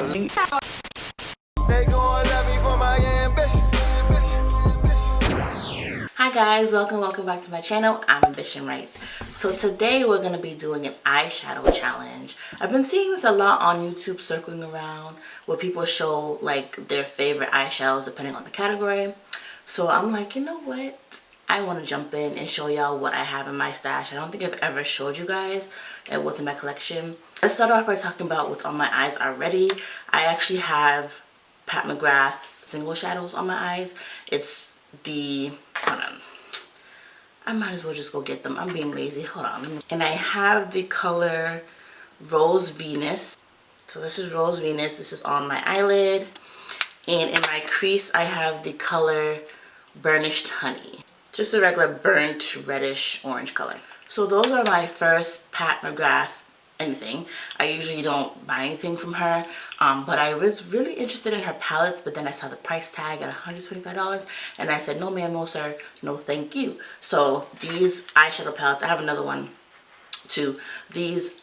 Hi guys, welcome back to my channel. I'm Ambition Rights. So today we're going to be doing an eyeshadow challenge. I've been seeing this a lot on YouTube circling around where people show like their favorite eyeshadows depending on the category. So I'm like, you know what? I want to jump in and show y'all what I have in my stash. I don't think I've ever showed you guys what's in my collection. Let's start off by talking about what's on my eyes already. I actually have Pat McGrath single shadows on my eyes. It's the, hold on, I might as well just go get them. I'm being lazy. Hold on. And I have the color Rose Venus. So this is Rose Venus. This is on my eyelid. And in my crease, I have the color Burnished Honey. Just a regular burnt reddish orange color. So those are my first Pat McGrath anything. I usually don't buy anything from her, but I was really interested in her palettes, but then I saw the price tag at $125 and I said, no ma'am, no sir, no thank you. So these eyeshadow palettes, I have another one too. These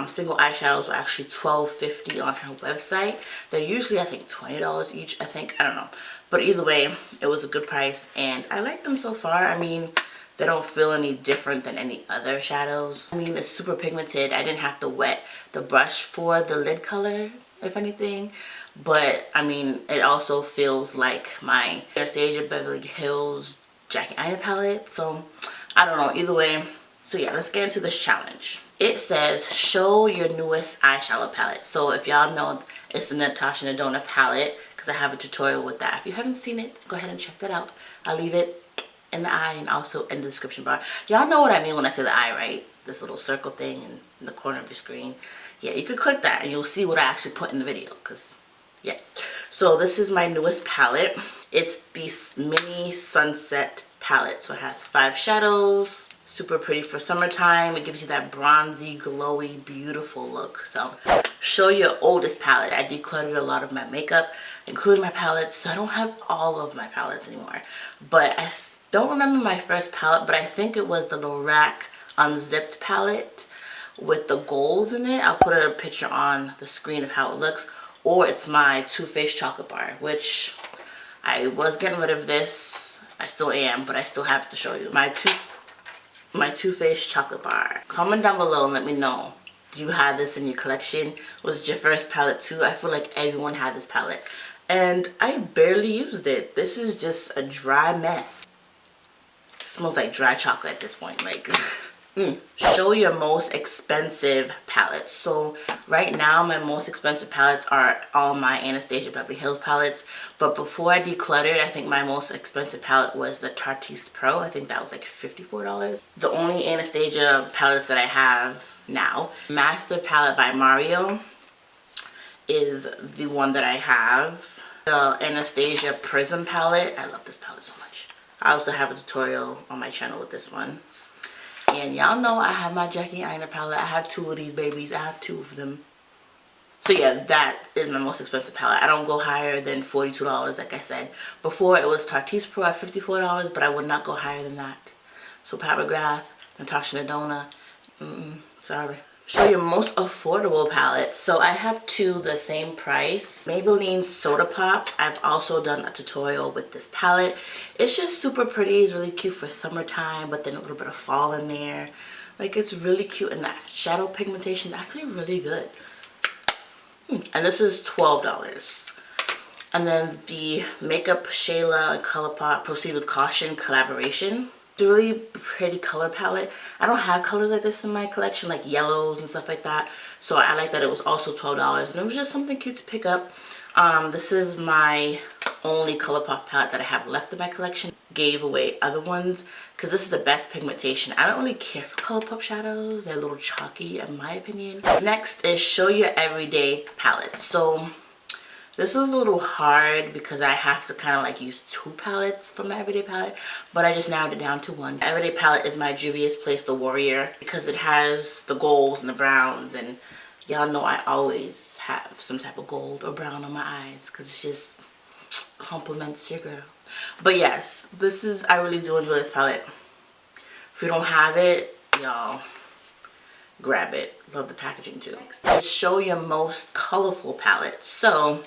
single eyeshadows were actually $12.50 on her website. They're usually I think $20 each, I don't know, but either way it was a good price and I like them so far. I mean, they don't feel any different than any other shadows. I mean, it's super pigmented. I didn't have to wet the brush for the lid color, if anything. But, I mean, it also feels like my Anastasia Beverly Hills Jackie Aina palette. So, I don't know. Either way. So, yeah, let's get into this challenge. It says, show your newest eyeshadow palette. So, if y'all know, it's the Anastasia palette. Because I have a tutorial with that. If you haven't seen it, go ahead and check that out. I'll leave it in the eye and also in the description bar. Y'all know what I mean when I say the eye, right? This little circle thing in the corner of your screen. Yeah, you could click that and you'll see what I actually put in the video. Because, yeah. So this is my newest palette. It's the mini sunset palette. So it has 5 shadows. Super pretty for summertime. It gives you that bronzy, glowy, beautiful look. So show your oldest palette. I decluttered a lot of my makeup, including my palettes. So I don't have all of my palettes anymore. But I don't remember my first palette, but I think it was the Lorac Unzipped palette with the golds in it. I'll put a picture on the screen of how it looks. Or it's my Too Faced chocolate bar, which I was getting rid of this. I still am, but I still have to show you. My Too Faced chocolate bar. Comment down below and let me know. Do you have this in your collection? Was it your first palette too? I feel like everyone had this palette. And I barely used it. This is just a dry mess. Smells like dry chocolate at this point. Like, Show your most expensive palettes. So right now my most expensive palettes are all my Anastasia Beverly Hills palettes. But before I decluttered, I think my most expensive palette was the Tarteist Pro. I think that was like $54. The only Anastasia palettes that I have now, Master Palette by Mario is the one that I have. The Anastasia Prism palette. I love this palette so much. I also have a tutorial on my channel with this one. And y'all know I have my Jackie Aina palette. I have 2 of these babies. I have 2 of them. So yeah, that is my most expensive palette. I don't go higher than $42 like I said. Before it was Tarteist Pro at $54, but I would not go higher than that. So Pat McGrath, Natasha Nadona, sorry. Show your most affordable palette. So I have 2 the same price. Maybelline Soda Pop. I've also done a tutorial with this palette. It's just super pretty. It's really cute for summertime, but then a little bit of fall in there. Like, it's really cute, and that shadow pigmentation is actually really good. And this is $12. And then the Makeup Shayla and ColourPop Proceed with Caution collaboration. It's a really pretty color palette. I don't have colors like this in my collection, like yellows and stuff like that. So I like that it was also $12. And it was just something cute to pick up. This is my only ColourPop palette that I have left in my collection. Gave away other ones because this is the best pigmentation. I don't really care for ColourPop shadows. They're a little chalky in my opinion. Next is Show Your Everyday palette. So this was a little hard because I have to kind of like use 2 palettes for my everyday palette, but I just narrowed it down to 1. My everyday palette is my Juvia's Place The Warrior because it has the golds and the browns, and y'all know I always have some type of gold or brown on my eyes because it just compliments your girl. But yes, I really do enjoy this palette. If you don't have it, y'all, grab it. Love the packaging too. Let's show your most colorful palette. So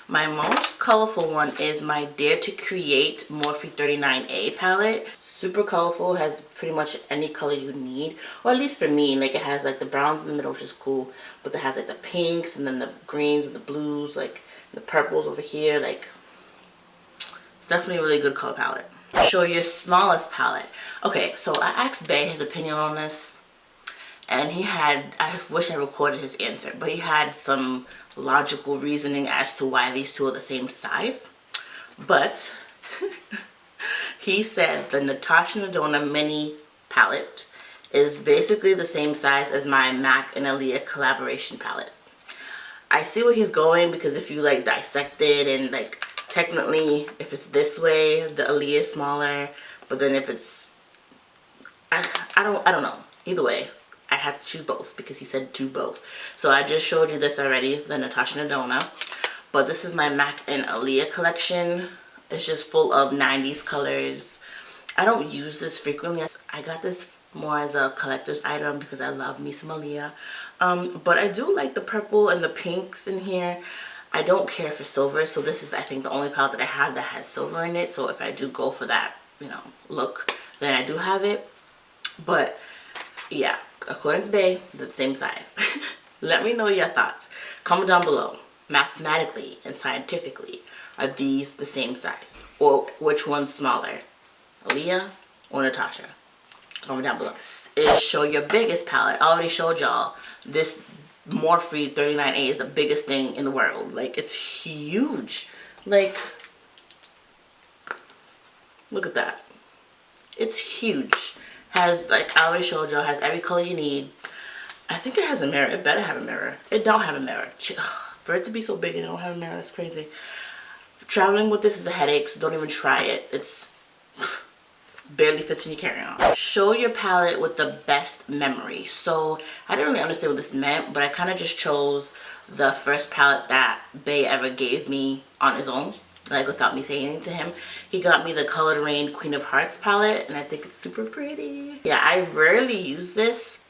my most colorful one is my Dare to Create Morphe 39A palette. Super colorful, has pretty much any color you need, or at least for me. Like, it has like the browns in the middle, which is cool, but it has like the pinks and then the greens and the blues, like the purples over here. Like, it's definitely a really good color palette. Show your smallest palette. Okay, so I asked Bay his opinion on this, and he had, I wish I recorded his answer, but he had some logical reasoning as to why these two are the same size. But he said the Natasha Nadona mini palette is basically the same size as my MAC and Aaliyah collaboration palette. I see where he's going, because if you like dissect it, and like technically if it's this way, the Aaliyah is smaller, but then if it's, I don't know. Either way, I had to choose both because he said do both. So I just showed you this already, the Natasha Nadona. But this is my MAC and Aaliyah collection. It's just full of 90s colors. I don't use this frequently. I got this more as a collector's item because I love me some Aaliyah. But I do like the purple and the pinks in here. I don't care for silver, so this is, I think, the only palette that I have that has silver in it. So if I do go for that, you know, look, then I do have it. But yeah, according to Bay, they're the same size. Let me know your thoughts. Comment down below. Mathematically and scientifically, are these the same size? Or which one's smaller? Aaliyah or Natasha? Comment down below. Is show your biggest palette. I already showed y'all this Morphe 39A is the biggest thing in the world. Like, it's huge. Like, look at that. It's huge. Has, like I already showed y'all, has every color you need. I think it has a mirror. It better have a mirror. It don't have a mirror. For it to be so big and it don't have a mirror, that's crazy. Traveling with this is a headache, so don't even try it. It's barely fits in your carry-on. Show your palette with the best memory. So I didn't really understand what this meant, but I kind of just chose the first palette that Bay ever gave me on his own, like without me saying anything to him. He got me the Colored Rain Queen of Hearts palette, and I think it's super pretty. Yeah, I rarely use this,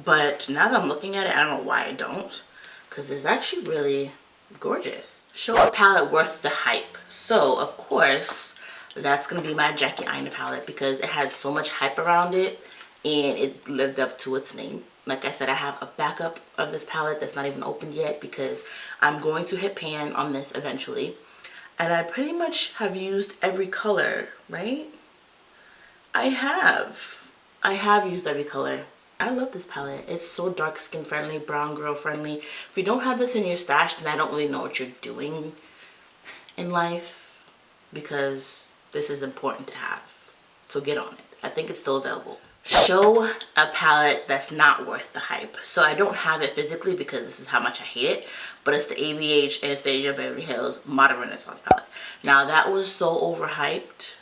but now that I'm looking at it, I don't know why I don't, because it's actually really gorgeous. Show a palette worth the hype. So of course that's gonna be my Jackie Aina palette, because it had so much hype around it and it lived up to its name. Like I said, I have a backup of this palette that's not even opened yet, because I'm going to hit pan on this eventually. And I pretty much have used every color, right? I have used every color. I love this palette. It's so dark skin friendly, brown girl friendly. If you don't have this in your stash, then I don't really know what you're doing in life, because this is important to have. So get on it. I think it's still available. Show a palette that's not worth the hype. So I don't have it physically because this is how much I hate it, but it's the ABH Anastasia Beverly Hills Modern Renaissance palette. Now that was so overhyped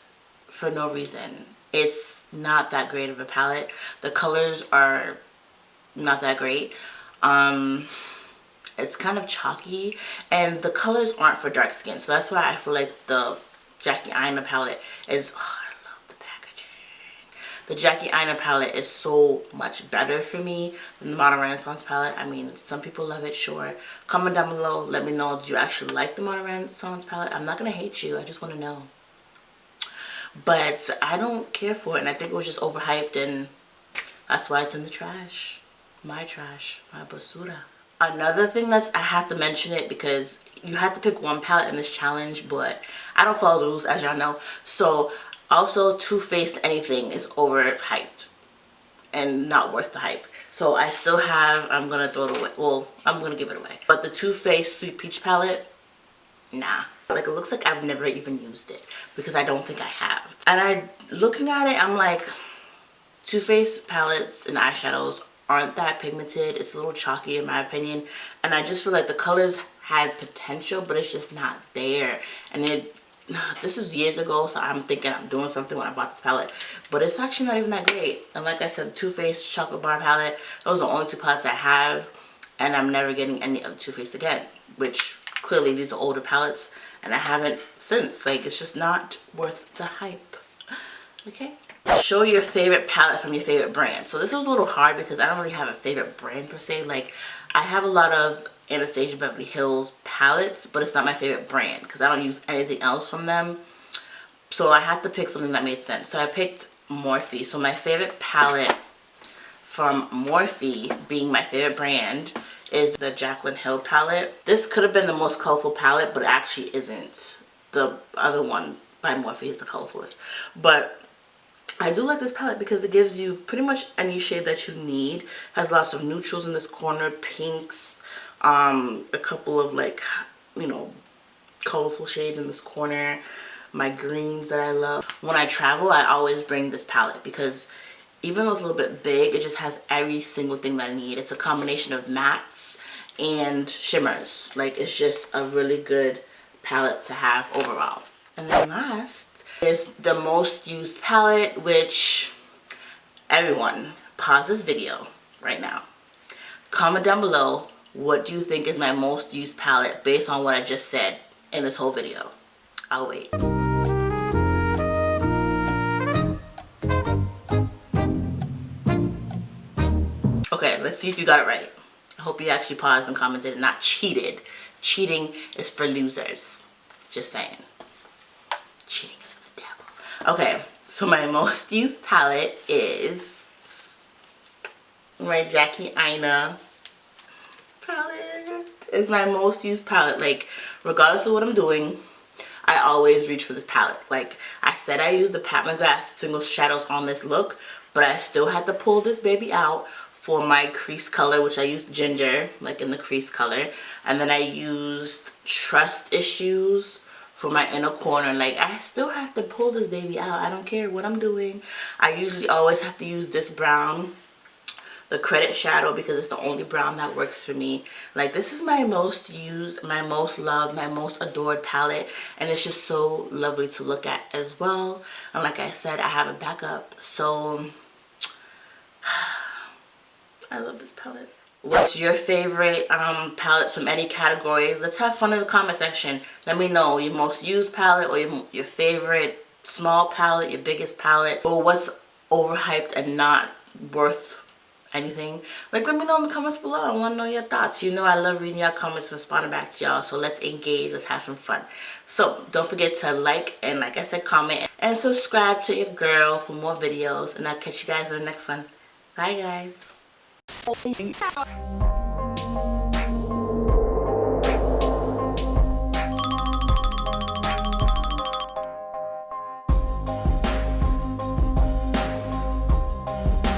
for no reason. It's not that great of a palette. The colors are not that great. It's kind of chalky, and the colors aren't for dark skin. So that's why I feel like the Jackie Aina palette is, oh, I love the packaging. The Jackie Aina palette is so much better for me than the Modern Renaissance palette. I mean, some people love it, sure. Comment down below, let me know, do you actually like the Modern Renaissance palette? I'm not gonna hate you, I just want to know. But I don't care for it, and I think it was just overhyped, and that's why it's in the trash. My trash, my basura. Another thing that's, I have to mention it because you have to pick one palette in this challenge, but I don't follow the rules, as y'all know. So also Too Faced anything is overhyped and not worth the hype. So I still have, I'm gonna throw it away. Well, I'm gonna give it away. But the Too Faced Sweet Peach palette, nah. Like, it looks like I've never even used it, because I don't think I have. And looking at it, I'm like, Too Faced palettes and eyeshadows aren't that pigmented. It's a little chalky in my opinion, and I just feel like the colors had potential, but it's just not there. And this is years ago, so I'm thinking I'm doing something when I bought this palette, but it's actually not even that great. And like I said, Too Faced Chocolate Bar palette, those are the only two palettes I have, and I'm never getting any other Too Faced again, which clearly these are older palettes, and I haven't since. Like, it's just not worth the hype. Okay, show your favorite palette from your favorite brand. So this was a little hard because I don't really have a favorite brand per se. Like, I have a lot of Anastasia Beverly Hills palettes, but it's not my favorite brand because I don't use anything else from them. So I had to pick something that made sense. So I picked Morphe. So my favorite palette from Morphe, being my favorite brand, is the Jaclyn Hill palette. This could have been the most colorful palette, but it actually isn't. The other one by Morphe is the colorfulest. But I do like this palette because it gives you pretty much any shade that you need. Has lots of neutrals in this corner, pinks, a couple of like, you know, colorful shades in this corner, my greens that I love. When I travel, I always bring this palette because even though it's a little bit big, it just has every single thing that I need. It's a combination of mattes and shimmers. Like, it's just a really good palette to have overall. And then last is the most used palette, which everyone, pause this video right now. Comment down below, what do you think is my most used palette based on what I just said in this whole video? I'll wait. Okay, let's see if you got it right. I hope you actually paused and commented and not cheated. Cheating is for losers. Just saying. Cheating is for the devil. Okay, so my most used palette is my Jackie Aina palette. It's my most used palette. Like, regardless of what I'm doing, I always reach for this palette. Like I said, I used the Pat McGrath single shadows on this look, but I still had to pull this baby out for my crease color, which I used ginger, like in the crease color. And then I used Trust Issues for my inner corner. Like, I still have to pull this baby out. I don't care what I'm doing. I usually always have to use this brown, the Credit Shadow, because it's the only brown that works for me. Like, this is my most used, my most loved, my most adored palette, and it's just so lovely to look at as well. And like I said, I have a backup, so I love this palette. What's your favorite palettes from any categories? Let's have fun in the comment section. Let me know your most used palette, or your favorite small palette, your biggest palette, or what's overhyped and not worth anything. Like, let me know in the comments below. I want to know your thoughts. You know I love reading y'all comments and responding back to y'all, so let's engage, let's have some fun. So don't forget to like, and like I said, comment and subscribe to your girl for more videos, and I'll catch you guys in the next one. Bye guys.